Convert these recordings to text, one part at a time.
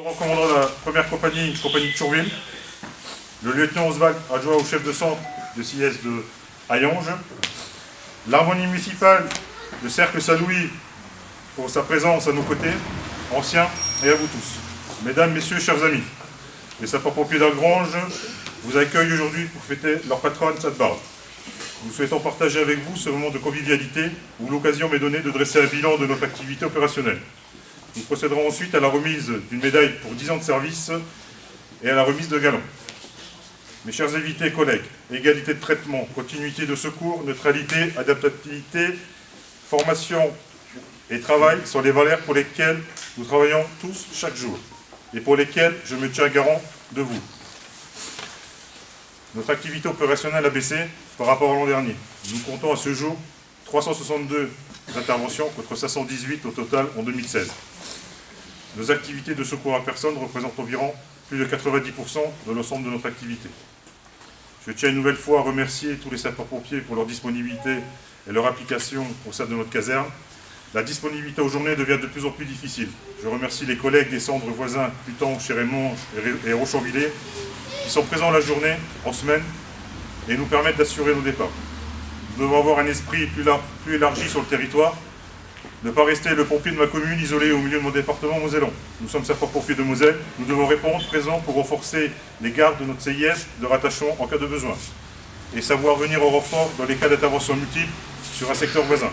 Le commandant de la première compagnie de Tourville, le lieutenant Oswald, adjoint au chef de centre de CIS de Hayange, l'harmonie municipale de Cercle-Saint-Louis pour sa présence à nos côtés, anciens, et à vous tous. Mesdames, Messieurs, chers amis, les sapeurs-pompiers d'Algrange vous accueillent aujourd'hui pour fêter leur patronne, Sainte Barbe. Nous souhaitons partager avec vous ce moment de convivialité où l'occasion m'est donnée de dresser un bilan de notre activité opérationnelle. Nous procéderons ensuite à la remise d'une médaille pour 10 ans de service et à la remise de galons. Mes chers invités et collègues, égalité de traitement, continuité de secours, neutralité, adaptabilité, formation et travail sont les valeurs pour lesquelles nous travaillons tous chaque jour et pour lesquelles je me tiens garant de vous. Notre activité opérationnelle a baissé par rapport à l'an dernier. Nous comptons à ce jour 362 interventions contre 518 au total en 2016. Nos activités de secours à personne représentent environ plus de 90% de l'ensemble de notre activité. Je tiens une nouvelle fois à remercier tous les sapeurs-pompiers pour leur disponibilité et leur application au sein de notre caserne. La disponibilité aux journées devient de plus en plus difficile. Je remercie les collègues des centres voisins Pluton, Chérémont et Rochonvillers qui sont présents la journée, en semaine, et nous permettent d'assurer nos départs. Nous devons avoir un esprit plus élargi sur le territoire, ne pas rester le pompier de ma commune isolé au milieu de mon département mosellan. Nous sommes sapeurs-pompiers de Moselle, nous devons répondre présents pour renforcer les gardes de notre CIS de rattachement en cas de besoin et savoir venir au renfort dans les cas d'intervention multiples sur un secteur voisin.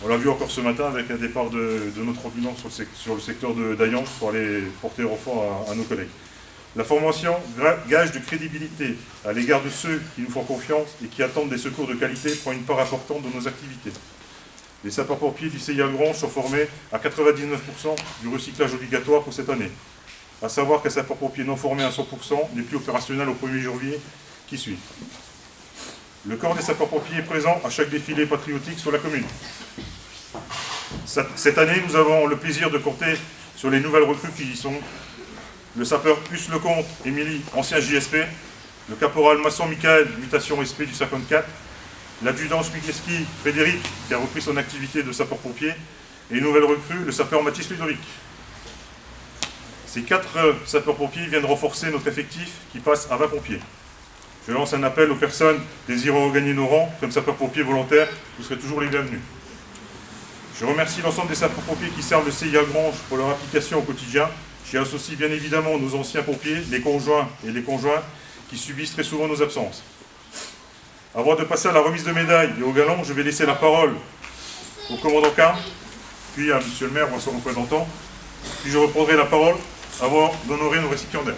On l'a vu encore ce matin avec un départ de notre ambulance sur le secteur d'Hayange pour aller porter renfort à nos collègues. La formation, gage de crédibilité à l'égard de ceux qui nous font confiance et qui attendent des secours de qualité, prend une part importante de nos activités. Les sapeurs-pompiers du CI Algrange sont formés à 99% du recyclage obligatoire pour cette année. À savoir qu'un sapeur-pompier non formé à 100% n'est plus opérationnel au 1er janvier qui suit. Le corps des sapeurs-pompiers est présent à chaque défilé patriotique sur la commune. Cette année, nous avons le plaisir de compter sur les nouvelles recrues qui y sont. Le sapeur Huss Lecomte, Émilie, ancien JSP, le caporal Masson Michael, mutation SP du 54, l'adjudant Smigleski, Frédéric, qui a repris son activité de sapeur-pompier, et une nouvelle recrue, le sapeur Mathis Ludovic. Ces 4 sapeurs-pompiers viennent renforcer notre effectif qui passe à 20 pompiers. Je lance un appel aux personnes désirant regagner nos rangs comme sapeurs-pompiers volontaires, vous serez toujours les bienvenus. Je remercie l'ensemble des sapeurs-pompiers qui servent le CI Algrange pour leur application au quotidien. J'y associe bien évidemment nos anciens pompiers, les conjoints et les conjointes qui subissent très souvent nos absences. Avant de passer à la remise de médailles et au galon, je vais laisser la parole au commandant Carme, puis à monsieur le maire ou à son représentant, puis je reprendrai la parole avant d'honorer nos récipiendaires.